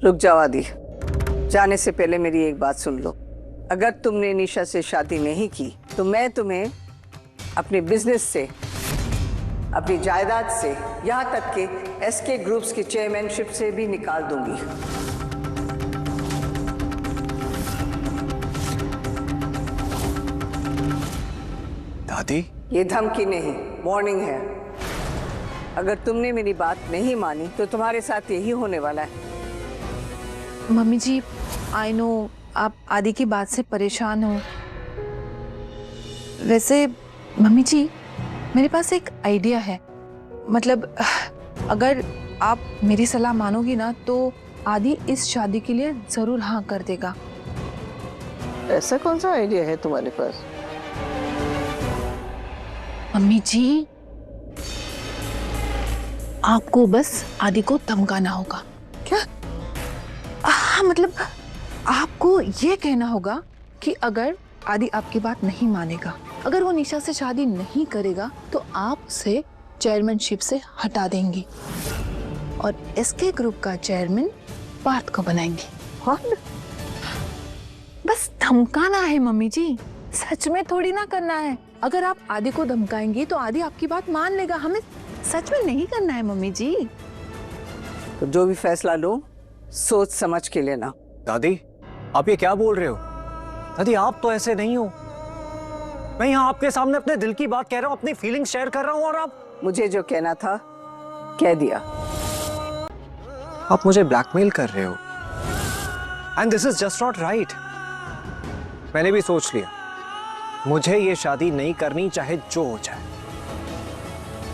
रुक जाओ आदि, जाने से पहले मेरी एक बात सुन लो। अगर तुमने निशा से शादी नहीं की तो मैं तुम्हें अपने बिजनेस से, अपनी जायदाद से, यहाँ तक के एसके ग्रुप्स की चेयरमैनशिप से भी निकाल दूंगी। दादी, ये धमकी नहीं, वार्निंग है। अगर तुमने मेरी बात नहीं मानी तो तुम्हारे साथ यही होने वाला है। मम्मी जी, आई नो आप आदि की बात से परेशान हो। वैसे मम्मी जी, मेरे पास एक आइडिया है। मतलब अगर आप मेरी सलाह मानोगी ना तो आदि इस शादी के लिए जरूर हाँ कर देगा। ऐसा कौन सा आइडिया है तुम्हारे पास? मम्मी जी, आपको बस आदि को धमकाना होगा। क्या? हाँ, मतलब आपको ये कहना होगा कि अगर आदि आपकी बात नहीं मानेगा, अगर वो निशा से शादी नहीं करेगा तो आप उसे चेयरमैनशिप से हटा देंगी और एसके ग्रुप का चेयरमैन पार्थ को बनाएंगी। कौन? बस धमकाना है मम्मी जी, सच में थोड़ी ना करना है। अगर आप आदि को धमकाएंगी तो आदि आपकी बात मान लेगा। हमें सच में नहीं करना है मम्मी जी। तो जो भी फैसला लो सोच समझ के लेना। दादी, आप ये क्या बोल रहे हो? दादी, आप तो ऐसे नहीं हो। मैं यहाँ आपके सामने अपने दिल की बात कह रहा हूँ, अपनी फीलिंग शेयर कर रहा हूँ और आप मुझे जो कहना था कह दिया। आप मुझे ब्लैकमेल कर रहे हो and this is just not right. मैंने भी सोच लिया, मुझे ये शादी नहीं करनी, चाहे जो हो जाए।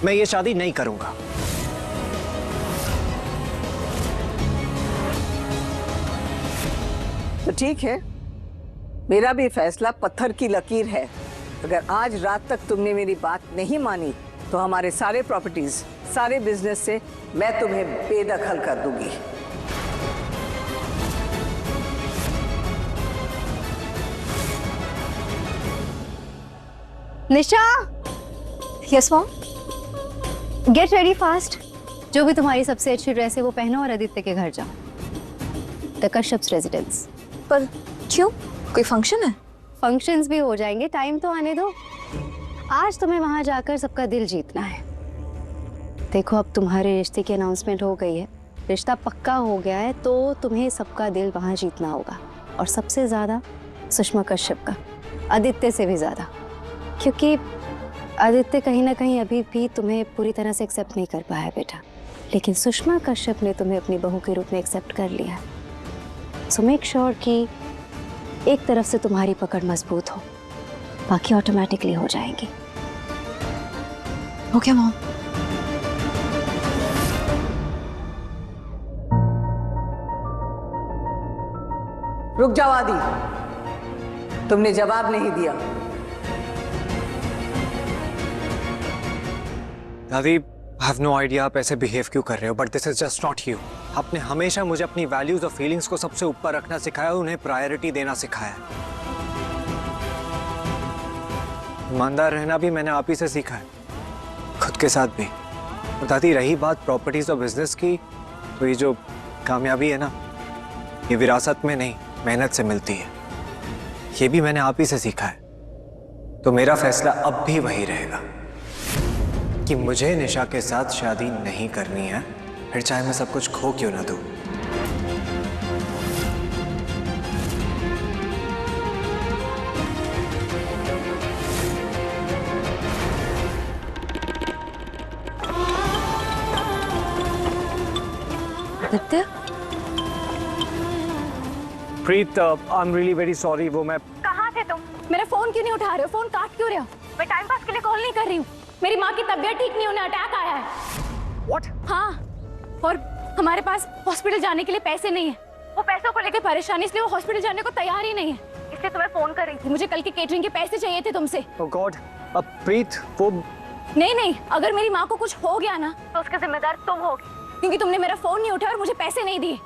मैं ये शादी नहीं करूंगा। तो ठीक है, मेरा भी फैसला पत्थर की लकीर है। अगर आज रात तक तुमने मेरी बात नहीं मानी तो हमारे सारे प्रॉपर्टीज, सारे बिजनेस से मैं तुम्हें बेदखल कर दूंगी। Nisha, yes mom, get ready fast. जो भी तुम्हारी सबसे अच्छी ड्रेस है वो पहनो और आदित्य के घर जाओ, द कश्यप्स रेजिडेंस। पर क्यों, कोई फंक्शन है? फंक्शंस भी हो जाएंगे, टाइम तो आने दो। आज तुम्हें वहां जाकर सबका दिल जीतना है। देखो, अब तुम्हारे रिश्ते की अनाउंसमेंट हो गई है, रिश्ता पक्का हो गया है, तो तुम्हें सबका दिल वहां जीतना होगा। और सबसे ज्यादा सुषमा कश्यप का, आदित्य से भी ज्यादा, क्योंकि आदित्य कहीं ना कहीं अभी भी तुम्हें पूरी तरह से एक्सेप्ट नहीं कर पाया है बेटा, लेकिन सुषमा कश्यप ने तुम्हें अपनी बहू के रूप में एक्सेप्ट कर लिया है। सो मेक श्योर कि एक तरफ से तुम्हारी पकड़ मजबूत हो, बाकी ऑटोमेटिकली हो जाएंगी। Okay mom. रुक जाओ आदि, तुमने जवाब नहीं दिया। दादी, आई हैव नो आइडिया आप ऐसे बिहेव क्यों कर रहे हो, but this is just not you. आपने हमेशा मुझे अपनी वैल्यूज और फीलिंग्स को सबसे ऊपर रखना सिखाया, उन्हें प्रायोरिटी देना सिखाया। ईमानदार रहना भी मैंने आप ही से सीखा है, खुद के साथ भी। और दादी, रही बात प्रॉपर्टीज और बिजनेस की, तो ये जो कामयाबी है ना, ये विरासत में नहीं, मेहनत से मिलती है। ये भी मैंने आप ही से सीखा है। तो मेरा फैसला अब भी वही रहेगा कि मुझे निशा के साथ शादी नहीं करनी है, फिर चाहे मैं सब कुछ खो क्यों ना दूं। Aditya, Preet, I am really very sorry. वो मैं कहाँ थे तुम? मेरा फोन क्यों नहीं उठा रहे हो? फोन काट क्यों रहे हो? मैं टाइम पास के लिए कॉल नहीं कर रही हूँ। मेरी माँ की तबीयत ठीक नहीं, उन्हें अटैक आया है। व्हाट? हाँ, और हमारे पास हॉस्पिटल जाने के लिए पैसे नहीं है। वो पैसों को लेकर परेशानी, इसलिए वो हॉस्पिटल जाने को तैयार ही नहीं है। इसलिए तुम्हें फोन कर रही थी। मुझे कल की केटरिंग के पैसे चाहिए थे तुमसे। ओह गॉड, अब प्रीत वो नहीं, अगर मेरी माँ को कुछ हो गया ना तो उसके जिम्मेदार तुम होगी, क्योंकि तुमने मेरा फोन नहीं उठाया और मुझे पैसे नहीं दिए।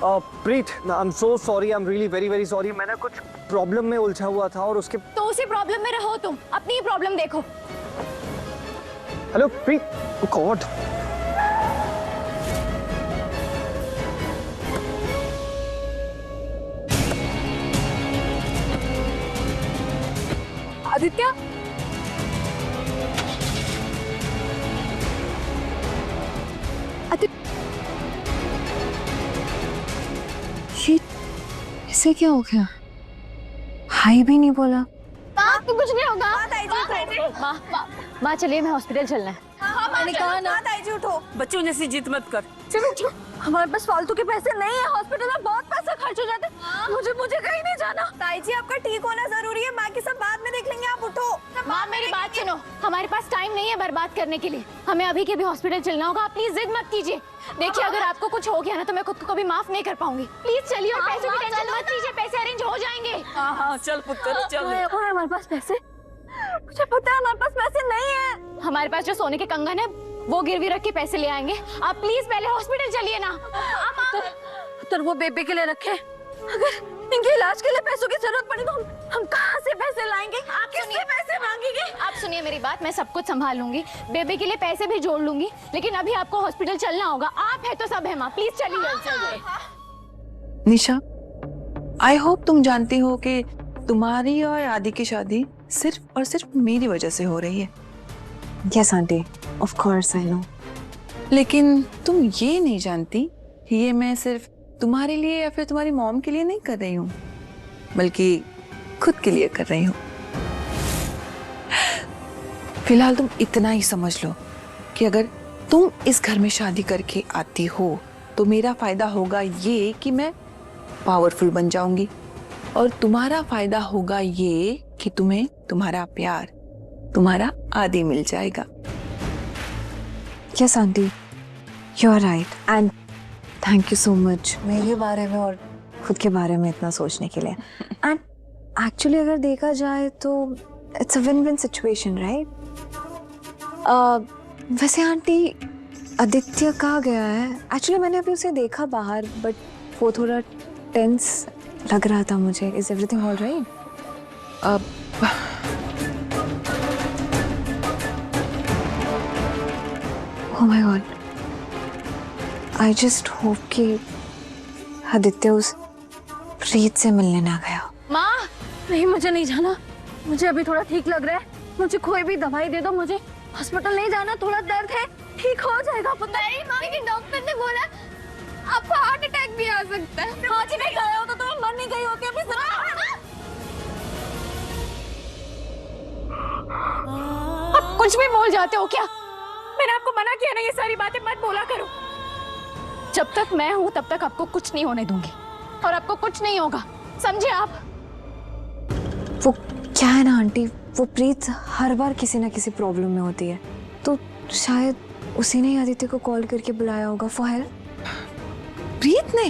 Preet, I am so sorry, I am really very very sorry. मैंने कुछ प्रॉब्लम में उलझा हुआ था और उसके। तो उसी प्रॉब्लम में रहो तुम, अपनी ही प्रॉब्लम देखो। हेलो प्रीत, गॉड। आदित्य, ये इसे क्या हो गया? हाई भी नहीं बोला। आपको कुछ नहीं होगा। माँ चलिए, मैं हॉस्पिटल चलना है। मैंने कहा ना ताई जी उठो, बच्चों जैसी जिद मत कर। चलो उठो, हमारे पास फालतू के पैसे नहीं है, हॉस्पिटल में बहुत पैसा खर्च हो जाता है। मुझे कहीं नहीं जाना। ताई जी आपका ठीक होना जरूरी है, बाकी सब बाद में देख लेंगे, आप उठो। माँ मेरी बात सुनो, हमारे पास टाइम नहीं है बर्बाद करने के लिए, हमें अभी के भी हॉस्पिटल चलना होगा। आप प्लीज जिद मत कीजिए। देखिए अगर आपको कुछ हो गया ना तो मैं खुद को कभी माफ नहीं कर पाऊंगी। प्लीज चलिए और पैसों की टेंशन मत लीजिए, पैसे अरेंज हो जाएंगे। हाँ चल पुत्र चल। हमारे पास पैसे, मुझे पता है हमारे पास पैसे नहीं है। हमारे पास जो सोने के कंगन है वो गिरवी रख के पैसे ले आएंगे। आप प्लीज पहले हॉस्पिटल चलिए ना। तो वो बेबी के लिए रखे, अगर इनके इलाज के लिए पैसों की जरूरत पड़ी तो हम कहाँ से पैसे लाएंगे? आप किससे पैसे मांगेंगे? आप सुनिए मेरी बात, मैं सब कुछ संभाल लूंगी, बेबी के लिए पैसे भी जोड़ लूंगी, लेकिन अभी आपको हॉस्पिटल चलना होगा। आप है तो सब है माँ, प्लीज चलिए। निशा, आई होप तुम जानती हो कि तुम्हारी और आदि की शादी सिर्फ और सिर्फ मेरी वजह से हो रही है। Yes aunty, of course I know. लेकिन तुम ये नहीं जानती कि ये मैं सिर्फ तुम्हारे लिए या फिर तुम्हारी मॉम के लिए नहीं कर रही हूँ, बल्कि खुद के लिए कर रही हूँ। फिलहाल तुम इतना ही समझ लो कि अगर तुम इस घर में शादी करके आती हो तो मेरा फायदा होगा ये कि मैं पावरफुल बन जाऊंगी, और तुम्हारा फायदा होगा ये कि तुम्हें तुम्हारा प्यार, तुम्हारा आदि मिल जाएगा। Yes aunty, you are right, and thank you so much मेरे बारे में और खुद के बारे में इतना सोचने के लिए। एंड एक्चुअली अगर देखा जाए तो it's a win win situation, right? वैसे आंटी आदित्य कहाँ गया है? एक्चुअली मैंने अभी उसे देखा बाहर, बट वो थोड़ा टेंस लग रहा था मुझे। Is everything all right? Oh my God. I just hope कि आदित्य उस प्रीत से मिलने ना गया। माँ नहीं, मुझे नहीं जाना, मुझे अभी थोड़ा ठीक लग रहा है, मुझे कोई भी दवाई दे दो, मुझे हॉस्पिटल नहीं जाना, थोड़ा दर्द है, ठीक हो जाएगा पुत्र। लेकिन डॉक्टर ने बोला आपको हार्ट अटैक भी आ सकता है। हार्ट अटैक आया होता तो मैं मर नहीं गई होती अभी। आप कुछ भी बोल जाते हो क्या? मैंने आपको मना किया ना, ये सारी बातें मत बोला करो। जब तक मैं हूं तब तक आपको कुछ नहीं होने दूंगी, और आपको कुछ नहीं होगा, समझे आप? वो क्या है ना आंटी, वो प्रीत हर बार किसी ना किसी प्रॉब्लम में होती है, तो शायद उसी ने आदित्य को कॉल करके बुलाया होगा फॉर हेल्प। प्रीत ने?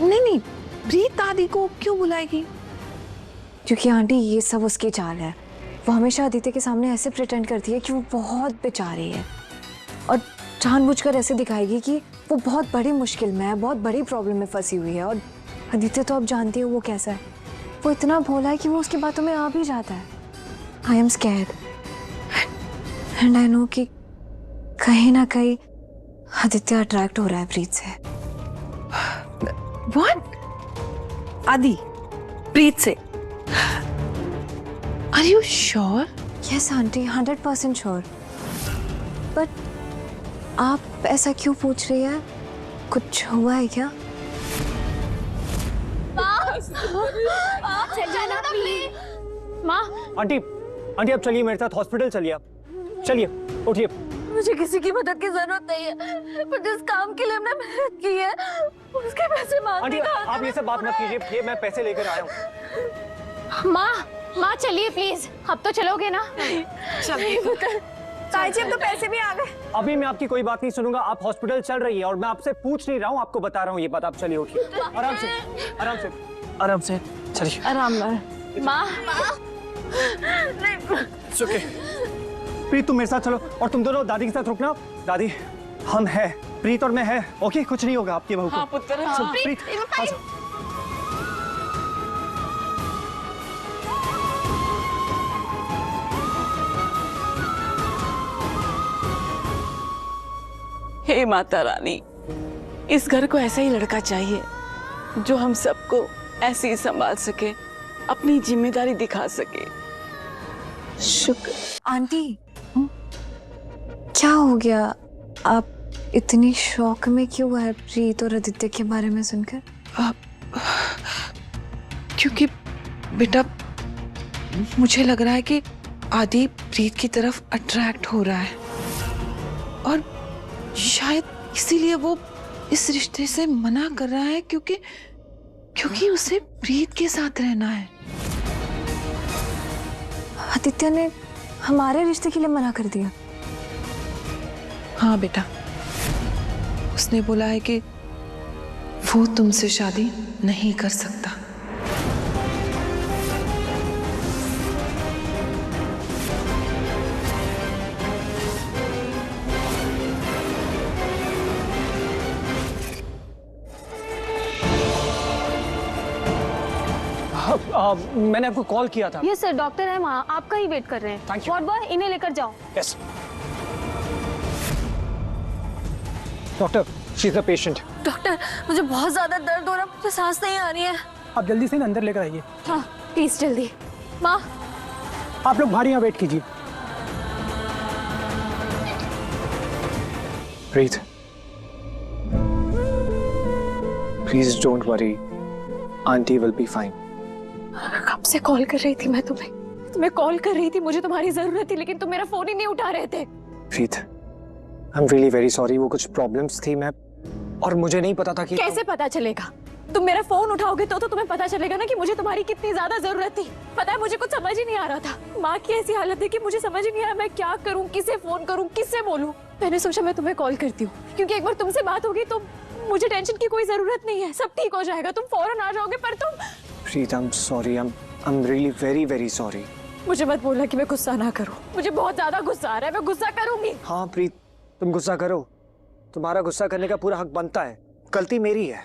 नहीं, प्रीत आदि को क्यों बुलाएगी? क्योंकि आंटी ये सब उसकी चाल है। वो हमेशा आदित्य के सामने ऐसे प्रिटेंड करती है कि वो बहुत बेचारी है, और जानबूझकर ऐसे दिखाएगी कि वो बहुत बड़ी मुश्किल में है, बहुत बड़ी प्रॉब्लम में फंसी हुई है। और आदित्य तो आप जानती हो वो कैसा है, वो इतना भोला है कि वो उसकी बातों में आ भी जाता है। I am scared and I know कि कहीं ना कहीं आदित्य अट्रैक्ट हो रहा है प्रीत से। What? आदि प्रीत से? Are you sure? Yes aunty, 100% sure. But आप ऐसा क्यों पूछ रही है? कुछ हुआ है क्या? माँ आंटी आप चलिए मेरे साथ हॉस्पिटल, चलिए आप, चलिए उठिए। मुझे किसी की मदद की जरूरत नहीं है, पर जिस काम के लिए हमने मेहनत की है उसके पैसे आंटी मांगने का आप ये सब बात मत कीजिए, ये मैं पैसे लेकर आया हूँ। माँ चलिए प्लीज, अब तो चलोगे ना? ताई जी अब तो पैसे भी आ गए। अभी मैं आपकी कोई बात नहीं सुनूंगा, आप हॉस्पिटल चल रही है, और मैं आपसे पूछ नहीं रहा हूँ, आपको बता रहा हूँ ये बात। आप चलिए, उठिए, आराम से चलिए। आराम में। माँ ओके प्रीत, तुम मेरे साथ चलो, और तुम दोनों दादी के साथ रुकना। दादी हम हैं, प्रीत और मैं है, ओके? कुछ नहीं होगा आपकी बहू को। हाँ पुत्र, चल, हाँ। प्रीत आ जाओ। हे माता रानी, इस घर को ऐसा ही लड़का चाहिए जो हम सबको ऐसे ही संभाल सके, अपनी जिम्मेदारी दिखा सके। शुक्र। आंटी क्या हो गया? आप इतनी शौक में क्यों है प्रीत और आदित्य के बारे में सुनकर? क्योंकि बेटा मुझे लग रहा है कि आदि प्रीत की तरफ अट्रैक्ट हो रहा है और शायद इसीलिए वो इस रिश्ते से मना कर रहा है, क्योंकि उसे प्रीत के साथ रहना है। आदित्य ने हमारे रिश्ते के लिए मना कर दिया? हाँ बेटा, उसने बोला है कि वो तुमसे शादी नहीं कर सकता। मैंने आपको कॉल किया था। यस सर, डॉक्टर है वहाँ, आपका ही वेट कर रहे हैं। Thank you. वार्ड बॉय, इन्हें लेकर जाओ। Yes doctor, she is the patient. Doctor मुझे बहुत ज्यादा दर्द हो रहा है, मुझे सांस नहीं आ रही है। आप जल्दी से अंदर लेकर आइए। हाँ प्लीज जल्दी। माँ आप लोग बाहर यहाँ वेट कीजिए। Preet, please don't worry, aunty will be fine. कब से कॉल कर रही थी मैं तुम्हें कॉल कर रही थी, मुझे तुम्हारी जरूरत थी, लेकिन तुम मेरा फोन ही नहीं उठा रहे थे। Preet, I am really very sorry, वो कुछ प्रॉब्लम्स थी और मुझे नहीं पता था कि कैसे पता चलेगा? तुम मेरा फोन उठाओगे तो तुम्हें पता चलेगा ना कि मुझे तुम्हारी कितनी ज्यादा जरूरत थी। पता है मुझे कुछ समझ ही नहीं आ रहा था। माँ की ऐसी हालत है कि मुझे समझ ही नहीं आ रहा मैं क्या करूँ, किसे फोन करूँ, किससे बोलूँ। मैंने सोचा मैं तुम्हें कॉल करती हूँ, क्योंकि एक बार तुमसे बात होगी तो मुझे टेंशन की कोई जरूरत नहीं है, सब ठीक हो जाएगा, तुम फौरन आ जाओगे। पर तुम Preet, I am sorry, I am really very very sorry. मुझे मत बोलना कि मैं गुस्सा ना करूँ, मुझे बहुत ज्यादा गुस्सा आ रहा है, मैं गुस्सा करूंगी। हाँ प्रीत, तुम गुस्सा करो, तुम्हारा गुस्सा करने का पूरा हक बनता है, गलती मेरी है।